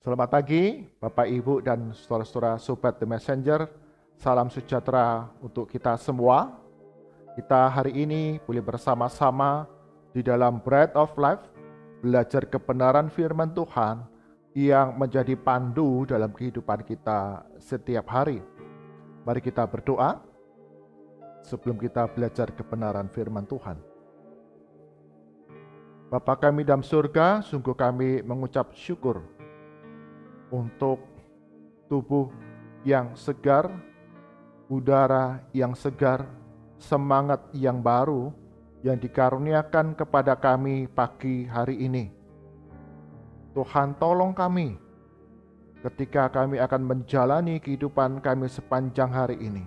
Selamat pagi, Bapak, Ibu, dan saudara-saudara Sobat The Messenger. Salam sejahtera untuk kita semua. Kita hari ini boleh bersama-sama di dalam Bread of Life, belajar kebenaran firman Tuhan yang menjadi pandu dalam kehidupan kita setiap hari. Mari kita berdoa sebelum kita belajar kebenaran firman Tuhan. Bapa kami dalam surga, sungguh kami mengucap syukur untuk tubuh yang segar, udara yang segar, semangat yang baru yang dikaruniakan kepada kami pagi hari ini. Tuhan, tolong kami ketika kami akan menjalani kehidupan kami sepanjang hari ini.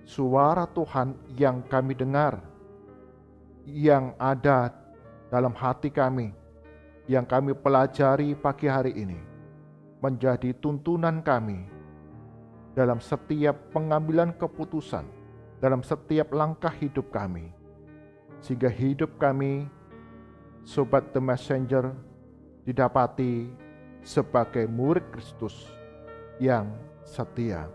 Suara Tuhan yang kami dengar, yang ada dalam hati kami, yang kami pelajari pagi hari ini, menjadi tuntunan kami dalam setiap pengambilan keputusan, dalam setiap langkah hidup kami, sehingga hidup kami, Sobat The Messenger, didapati sebagai murid Kristus yang setia.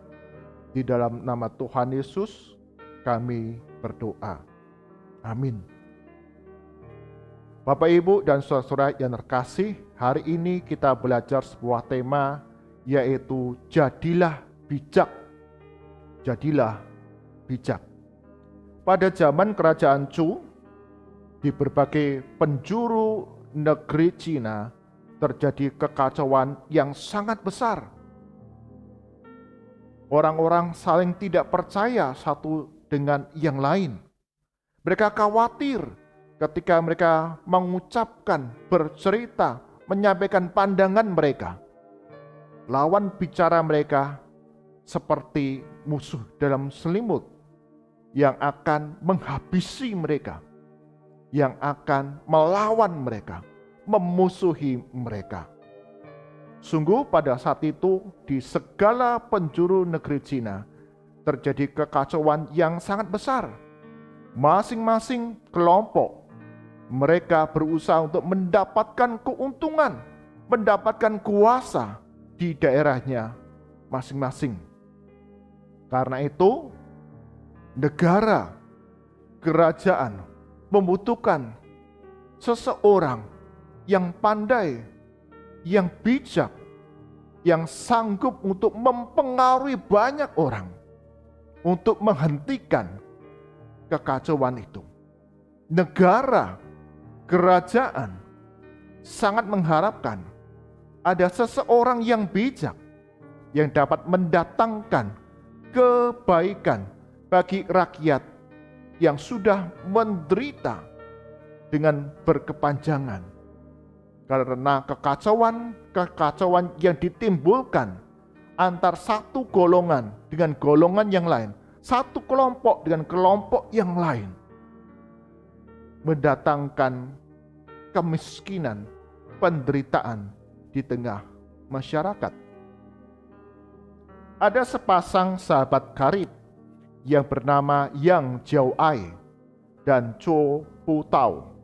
Di dalam nama Tuhan Yesus kami berdoa. Amin. Bapak, Ibu, dan saudara-saudara yang terkasih, hari ini kita belajar sebuah tema, yaitu jadilah bijak. Jadilah bijak. Pada zaman kerajaan Chu, di berbagai penjuru negeri Cina, terjadi kekacauan yang sangat besar. Orang-orang saling tidak percaya satu dengan yang lain. Mereka khawatir ketika mereka mengucapkan, bercerita, menyampaikan pandangan mereka. Lawan bicara mereka seperti musuh dalam selimut yang akan menghabisi mereka, yang akan melawan mereka, memusuhi mereka. Sungguh pada saat itu di segala penjuru negeri Cina terjadi kekacauan yang sangat besar. Masing-masing kelompok mereka berusaha untuk mendapatkan keuntungan, mendapatkan kuasa di daerahnya masing-masing. Karena itu, negara, kerajaan membutuhkan seseorang yang pandai, yang bijak, yang sanggup untuk mempengaruhi banyak orang untuk menghentikan kekacauan itu. Negara, kerajaan sangat mengharapkan ada seseorang yang bijak yang dapat mendatangkan kebaikan bagi rakyat yang sudah menderita dengan berkepanjangan karena kekacauan yang ditimbulkan antar satu golongan dengan golongan yang lain, satu kelompok dengan kelompok yang lain, mendatangkan kemiskinan, penderitaan di tengah masyarakat. Ada sepasang sahabat karib yang bernama Yang Jiaoai dan Zhou Putao.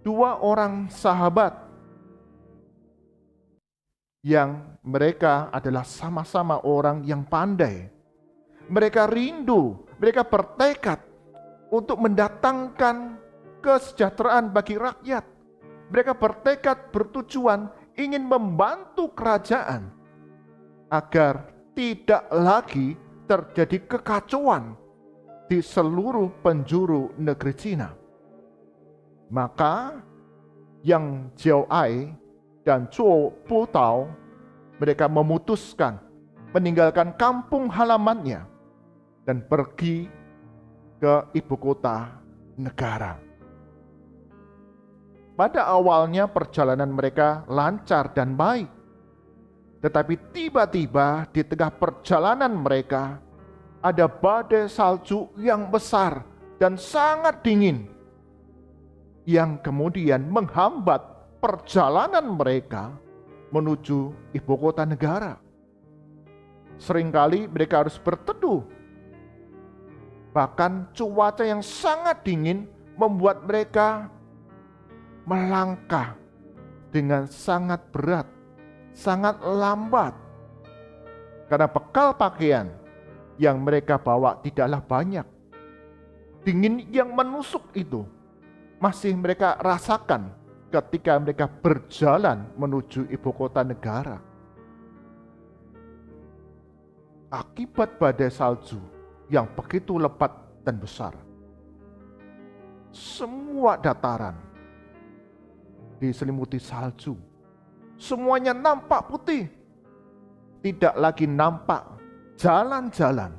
Dua orang sahabat yang mereka adalah sama-sama orang yang pandai. Mereka rindu, mereka bertekad untuk mendatangkan kesejahteraan bagi rakyat. Mereka bertekad, bertujuan ingin membantu kerajaan agar tidak lagi terjadi kekacauan di seluruh penjuru negeri Cina. Maka Yang Jiaoai dan Zhou Putao, mereka memutuskan meninggalkan kampung halamannya dan pergi ke ibu kota negara. Pada awalnya perjalanan mereka lancar dan baik. Tetapi tiba-tiba di tengah perjalanan mereka ada badai salju yang besar dan sangat dingin yang kemudian menghambat perjalanan mereka menuju ibu kota negara. Seringkali mereka harus berteduh. Bahkan cuaca yang sangat dingin membuat mereka melangkah dengan sangat berat sangat lambat. Karena bekal pakaian yang mereka bawa tidaklah banyak. Dingin yang menusuk itu masih mereka rasakan ketika mereka berjalan menuju ibu kota negara. Akibat badai salju yang begitu lebat dan besar, semua dataran diselimuti salju. Semuanya nampak putih. Tidak lagi nampak jalan-jalan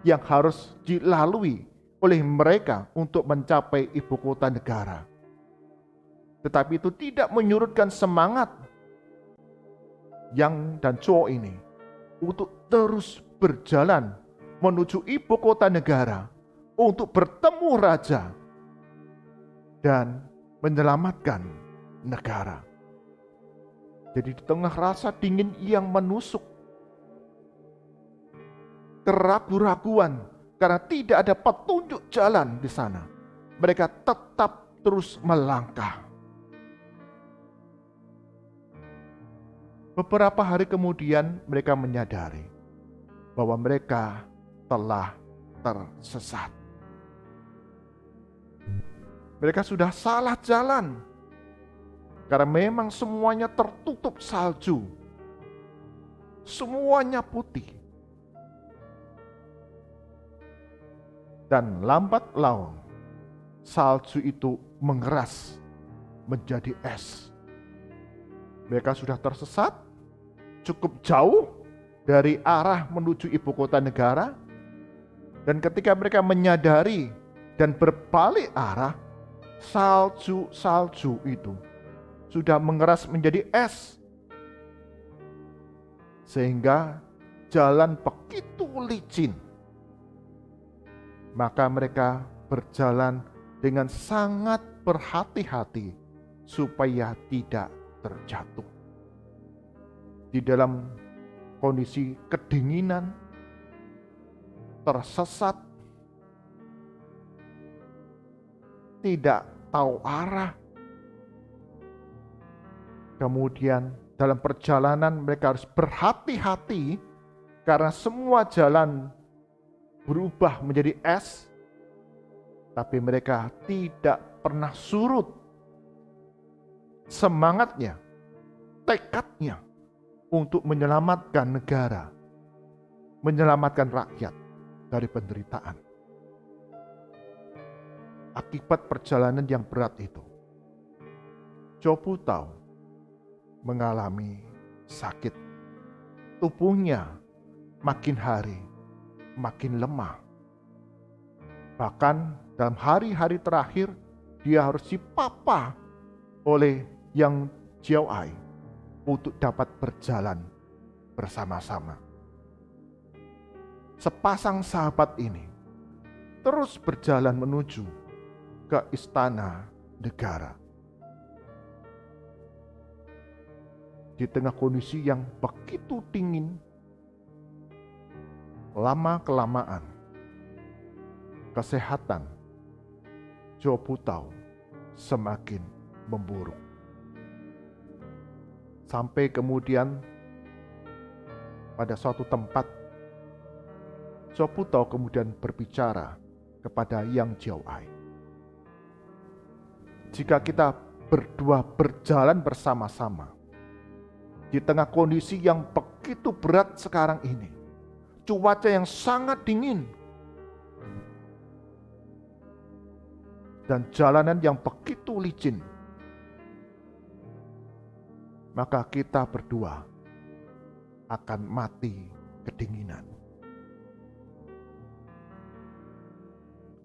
yang harus dilalui oleh mereka untuk mencapai ibu kota negara. Tetapi itu tidak menyurutkan semangat Yang dan Cho ini untuk terus berjalan menuju ibu kota negara untuk bertemu raja dan menyelamatkan negara. Jadi di tengah rasa dingin yang menusuk, keraguan-raguan karena tidak ada petunjuk jalan di sana, mereka tetap terus melangkah. Beberapa hari kemudian mereka menyadari bahwa mereka telah tersesat. Mereka sudah salah jalan karena memang semuanya tertutup salju, semuanya putih. Dan lambat laun salju itu mengeras menjadi es. Mereka sudah tersesat cukup jauh dari arah menuju ibu kota negara, dan ketika mereka menyadari dan berbalik arah, salju itu sudah mengeras menjadi es, sehingga jalan begitu licin. Maka mereka berjalan dengan sangat berhati-hati supaya tidak terjatuh. Di dalam kondisi kedinginan, tersesat, tidak tahu arah. Kemudian dalam perjalanan mereka harus berhati-hati karena semua jalan berubah menjadi es, tapi mereka tidak pernah surut semangatnya, tekadnya untuk menyelamatkan negara, menyelamatkan rakyat dari penderitaan. Akibat perjalanan yang berat itu, Cho Pu-tau mengalami sakit. Tubuhnya makin hari makin lemah. Bahkan dalam hari-hari terakhir, dia harus dipapah oleh Yang Jiao-ai untuk dapat berjalan bersama-sama. Sepasang sahabat ini terus berjalan menuju ke istana negara. Di tengah kondisi yang begitu dingin, lama-kelamaan kesehatan Cho Pu-tau semakin memburuk. Sampai kemudian pada suatu tempat, Cho Pu-tau kemudian berbicara kepada Yang Jiao-ai. Jika kita berdua berjalan bersama-sama di tengah kondisi yang begitu berat sekarang ini, cuaca yang sangat dingin, dan jalanan yang begitu licin, maka kita berdua akan mati kedinginan.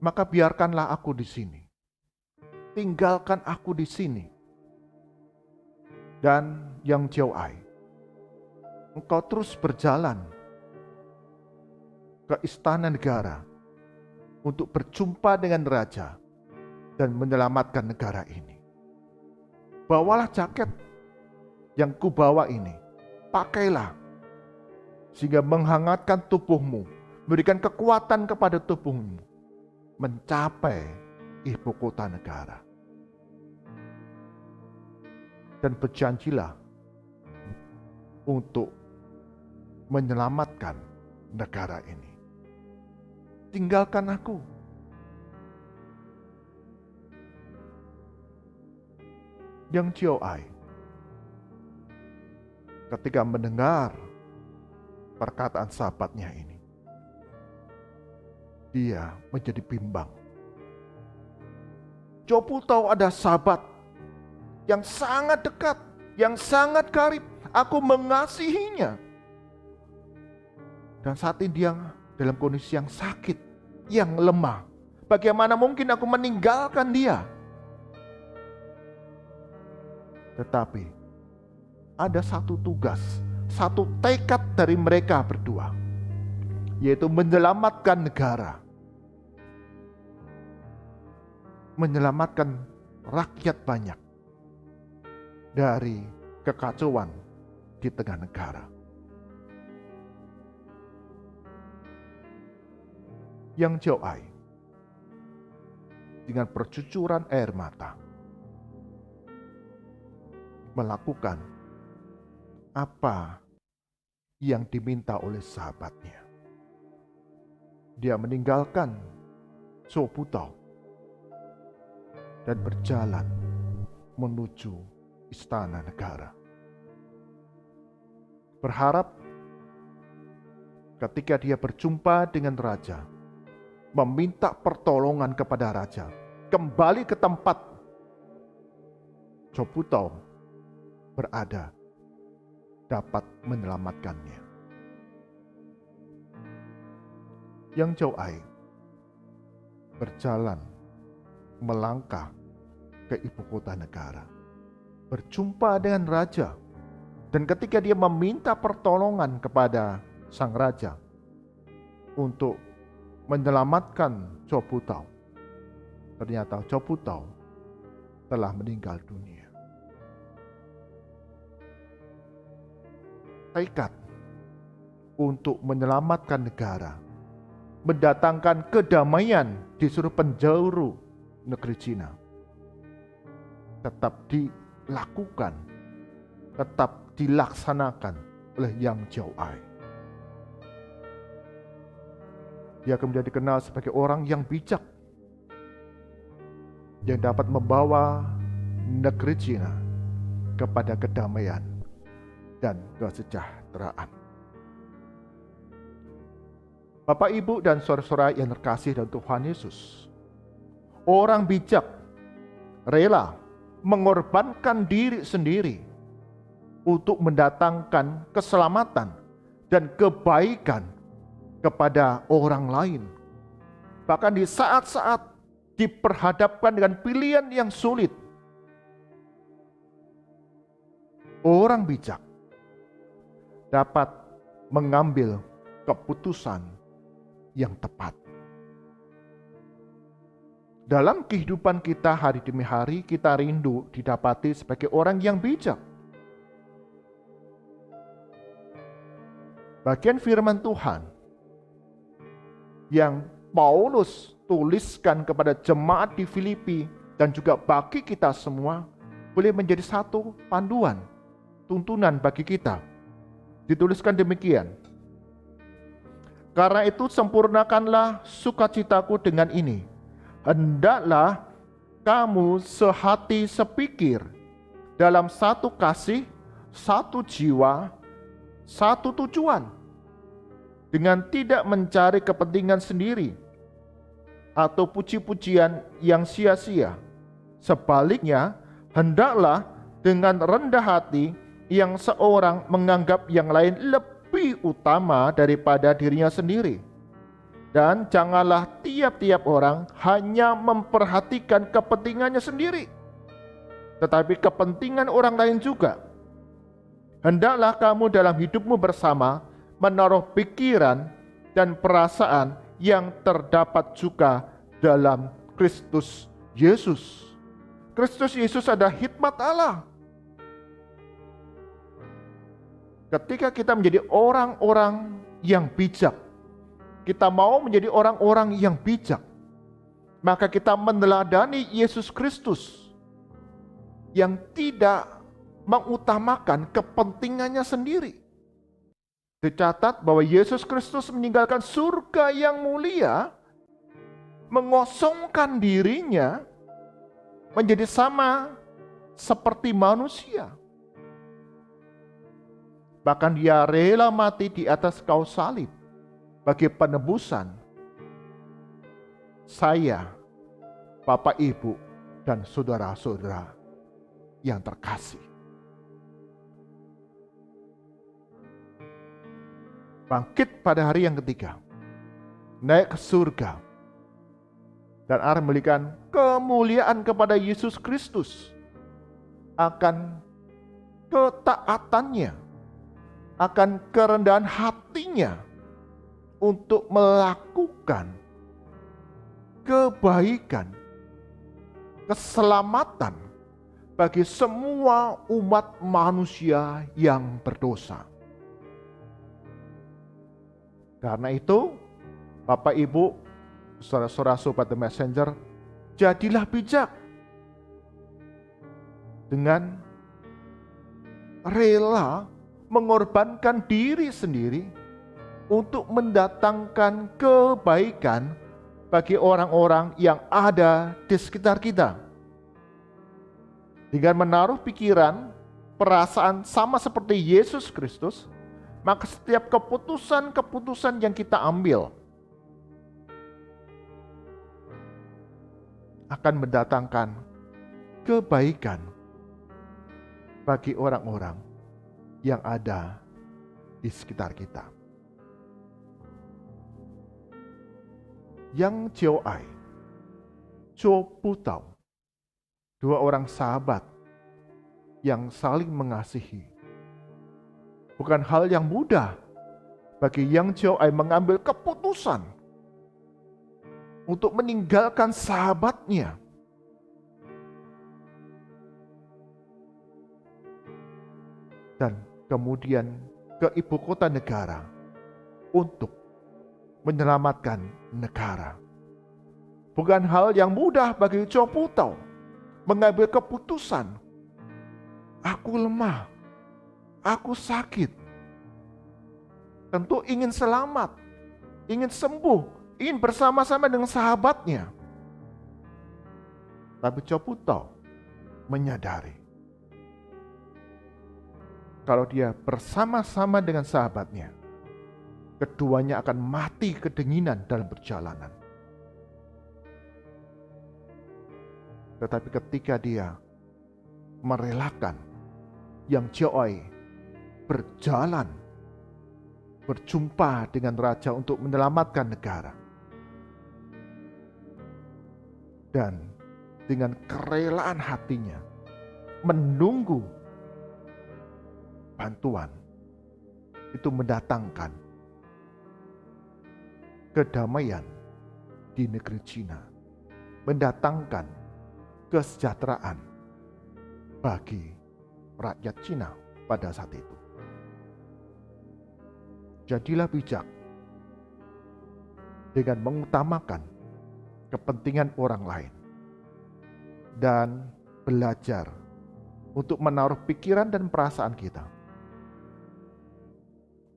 Maka biarkanlah aku di sini. Tinggalkan aku di sini. Dan Yang Jiao-ai, engkau terus berjalan ke istana negara untuk berjumpa dengan raja dan menyelamatkan negara ini. Bawalah jaket yang kubawa ini, pakailah sehingga menghangatkan tubuhmu, memberikan kekuatan kepada tubuhmu mencapai ibu kota negara. Dan berjanjilah untuk menyelamatkan negara ini. Tinggalkan aku. Yang Joai ketika mendengar perkataan sahabatnya ini, dia menjadi bimbang. Jobu tahu ada sahabat yang sangat dekat, yang sangat karib. Aku mengasihinya. Dan saat ini dia dalam kondisi yang sakit, yang lemah. Bagaimana mungkin aku meninggalkan dia? Tetapi ada satu tugas, satu tekad dari mereka berdua, yaitu menyelamatkan negara, menyelamatkan rakyat banyak dari kekacauan di tengah negara. Yang Joai dengan percucuran air mata melakukan apa yang diminta oleh sahabatnya. Dia meninggalkan Sobutau dan berjalan menuju istana negara. Berharap ketika dia berjumpa dengan raja, meminta pertolongan kepada raja, kembali ke tempat Sobutau berada, dapat menyelamatkannya. Yang Joai berjalan melangkah ke ibu kota negara, berjumpa dengan raja, dan ketika dia meminta pertolongan kepada sang raja untuk menyelamatkan Sobutau, ternyata Sobutau telah meninggal dunia. Tekad untuk menyelamatkan negara, mendatangkan kedamaian di seluruh penjuru negeri Cina, tetap dilakukan, tetap dilaksanakan oleh Yang Joai. Dia kemudian dikenal sebagai orang yang bijak, yang dapat membawa negeri Cina kepada kedamaian dan kesejahteraan. Bapak, Ibu, dan saudara-saudara yang terkasih dalam Tuhan Yesus, orang bijak rela mengorbankan diri sendiri untuk mendatangkan keselamatan dan kebaikan kepada orang lain. Bahkan di saat-saat diperhadapkan dengan pilihan yang sulit, orang bijak dapat mengambil keputusan yang tepat. Dalam kehidupan kita hari demi hari, kita rindu didapati sebagai orang yang bijak. Bagian firman Tuhan yang Paulus tuliskan kepada jemaat di Filipi dan juga bagi kita semua boleh menjadi satu panduan, tuntunan bagi kita. Dituliskan demikian, karena itu sempurnakanlah sukacitaku dengan ini, hendaklah kamu sehati sepikir, dalam satu kasih, satu jiwa, satu tujuan, dengan tidak mencari kepentingan sendiri atau puji-pujian yang sia-sia. Sebaliknya, hendaklah dengan rendah hati yang seorang menganggap yang lain lebih utama daripada dirinya sendiri. Dan janganlah tiap-tiap orang hanya memperhatikan kepentingannya sendiri, tetapi kepentingan orang lain juga. Hendaklah kamu dalam hidupmu bersama menaruh pikiran dan perasaan yang terdapat juga dalam Kristus Yesus. Kristus Yesus adalah hikmat Allah. Ketika kita menjadi orang-orang yang bijak, kita mau menjadi orang-orang yang bijak, maka kita meneladani Yesus Kristus yang tidak mengutamakan kepentingannya sendiri. Dicatat bahwa Yesus Kristus meninggalkan surga yang mulia, mengosongkan dirinya menjadi sama seperti manusia. Bahkan dia rela mati di atas kayu salib bagi penebusan saya, Bapak, Ibu, dan saudara-saudara yang terkasih. Bangkit pada hari yang ketiga, naik ke surga, dan akan memberikan kemuliaan kepada Yesus Kristus akan ketaatannya, akan kerendahan hatinya untuk melakukan kebaikan, keselamatan bagi semua umat manusia yang berdosa. Karena itu, Bapak, Ibu, saudara-saudara sobat The Messenger, jadilah bijak dengan rela mengorbankan diri sendiri untuk mendatangkan kebaikan bagi orang-orang yang ada di sekitar kita. Dengan menaruh pikiran, perasaan sama seperti Yesus Kristus, maka setiap keputusan-keputusan yang kita ambil akan mendatangkan kebaikan bagi orang-orang yang ada di sekitar kita. Yang Jiao-ai, Cho Putau, dua orang sahabat yang saling mengasihi. Bukan hal yang mudah bagi Yang Jiao-ai mengambil keputusan untuk meninggalkan sahabatnya. Dan kemudian ke ibu kota negara untuk menyelamatkan negara. Bukan hal yang mudah bagi Cho Putau mengambil keputusan. Aku lemah, aku sakit. Tentu ingin selamat, ingin sembuh, ingin bersama-sama dengan sahabatnya. Tapi Cho Putau menyadari kalau dia bersama-sama dengan sahabatnya, keduanya akan mati kedinginan dalam perjalanan. Tetapi ketika dia merelakan Yang Jiao-ai berjalan berjumpa dengan raja untuk menyelamatkan negara, dan dengan kerelaan hatinya menunggu bantuan, itu mendatangkan kedamaian di negeri Cina, mendatangkan kesejahteraan bagi rakyat Cina pada saat itu. Jadilah bijak dengan mengutamakan kepentingan orang lain dan belajar untuk menaruh pikiran dan perasaan kita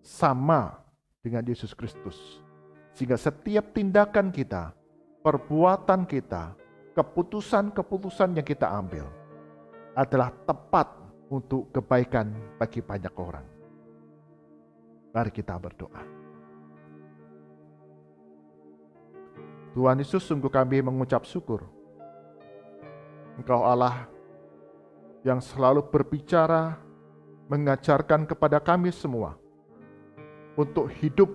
sama dengan Yesus Kristus, sehingga setiap tindakan kita, perbuatan kita, keputusan-keputusan yang kita ambil adalah tepat untuk kebaikan bagi banyak orang. Mari kita berdoa. Tuhan Yesus, sungguh kami mengucap syukur. Engkau Allah yang selalu berbicara, mengajarkan kepada kami semua untuk hidup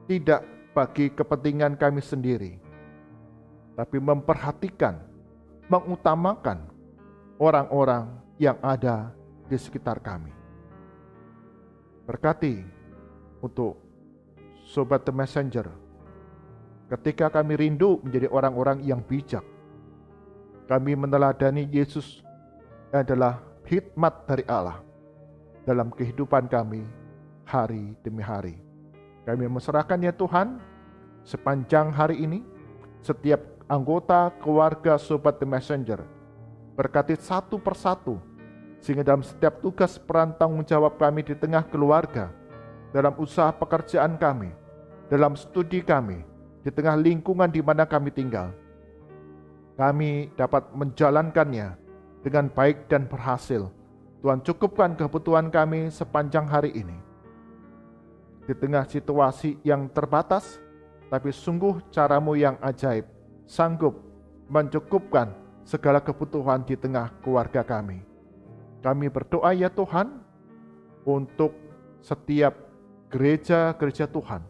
tidak bagi kepentingan kami sendiri, tapi memperhatikan, mengutamakan orang-orang yang ada di sekitar kami. Berkati untuk Sobat The Messenger, ketika kami rindu menjadi orang-orang yang bijak, kami meneladani Yesus adalah hikmat dari Allah dalam kehidupan kami hari demi hari. Kami menyerahkan ya Tuhan, sepanjang hari ini, setiap anggota keluarga Sobat The Messenger Berkati satu persatu, sehingga dalam setiap tugas peran tanggung jawab kami di tengah keluarga, dalam usaha pekerjaan kami, dalam studi kami, di tengah lingkungan di mana kami tinggal, kami dapat menjalankannya dengan baik dan berhasil. Tuhan, cukupkan kebutuhan kami sepanjang hari ini. Di tengah situasi yang terbatas, tapi sungguh caramu yang ajaib, sanggup mencukupkan segala kebutuhan di tengah keluarga kami. Kami berdoa ya Tuhan, untuk setiap gereja-gereja Tuhan.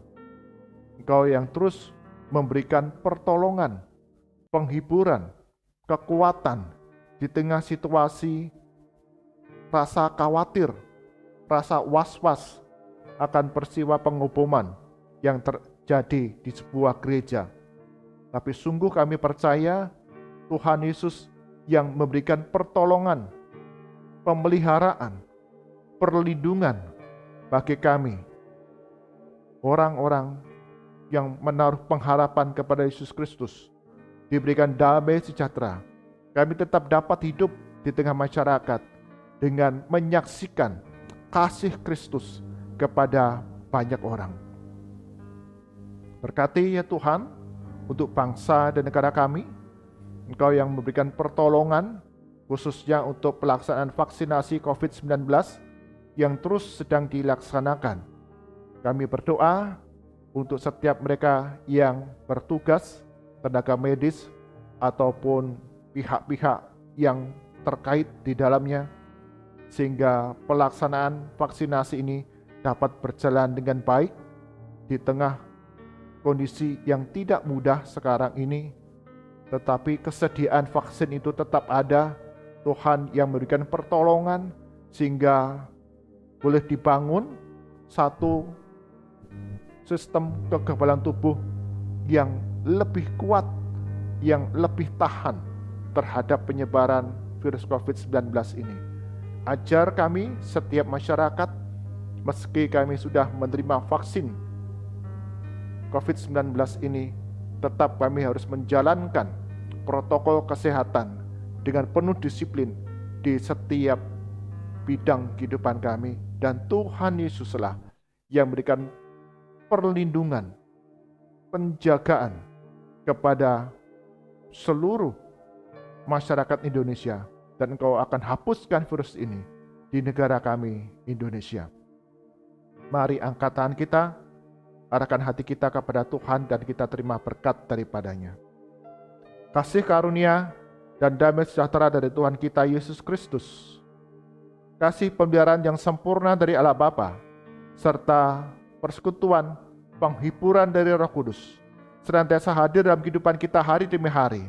Engkau yang terus memberikan pertolongan, penghiburan, kekuatan di tengah situasi rasa khawatir, rasa was-was akan peristiwa penghukuman yang terjadi di sebuah gereja. Tapi sungguh kami percaya Tuhan Yesus yang memberikan pertolongan, pemeliharaan, perlindungan bagi kami, orang-orang yang menaruh pengharapan kepada Yesus Kristus, diberikan damai sejahtera. Kami tetap dapat hidup di tengah masyarakat dengan menyaksikan kasih Kristus kepada banyak orang. Berkati ya Tuhan untuk bangsa dan negara kami. Engkau yang memberikan pertolongan khususnya untuk pelaksanaan vaksinasi COVID-19 yang terus sedang dilaksanakan. Kami berdoa untuk setiap mereka yang bertugas, tenaga medis ataupun pihak-pihak yang terkait di dalamnya, sehingga pelaksanaan vaksinasi ini dapat berjalan dengan baik di tengah kondisi yang tidak mudah sekarang ini. Tetapi kesediaan vaksin itu tetap ada. Tuhan yang memberikan pertolongan sehingga boleh dibangun satu sistem kekebalan tubuh yang lebih kuat, yang lebih tahan terhadap penyebaran virus COVID-19 ini. Ajar kami setiap masyarakat, meski kami sudah menerima vaksin COVID-19 ini, tetap kami harus menjalankan protokol kesehatan dengan penuh disiplin di setiap bidang kehidupan kami. Dan Tuhan Yesuslah yang memberikan perlindungan, penjagaan kepada seluruh masyarakat Indonesia, dan Engkau akan hapuskan virus ini di negara kami, Indonesia. Mari angkat tangan kita, arahkan hati kita kepada Tuhan, dan kita terima berkat daripadanya. Kasih karunia dan damai sejahtera dari Tuhan kita Yesus Kristus, kasih pemeliharaan yang sempurna dari Allah Bapa, serta persekutuan penghiburan dari Roh Kudus senantiasa hadir dalam kehidupan kita hari demi hari,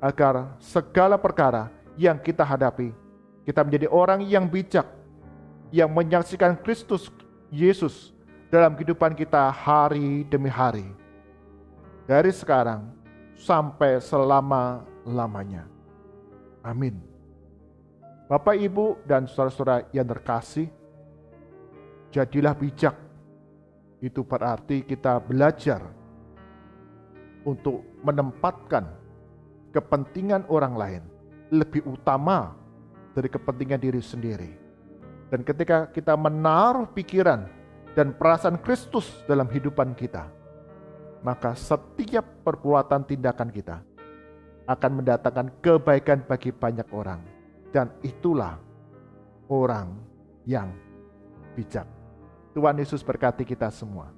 agar segala perkara yang kita hadapi, kita menjadi orang yang bijak, yang menyaksikan Kristus Yesus dalam kehidupan kita hari demi hari, dari sekarang sampai selama-lamanya. Amin. Bapak, Ibu, dan saudara-saudara yang terkasih, jadilah bijak. Itu berarti kita belajar untuk menempatkan kepentingan orang lain lebih utama dari kepentingan diri sendiri. Dan ketika kita menaruh pikiran dan perasaan Kristus dalam kehidupan kita, maka setiap perbuatan tindakan kita akan mendatangkan kebaikan bagi banyak orang. Dan itulah orang yang bijak. Tuhan Yesus berkati kita semua.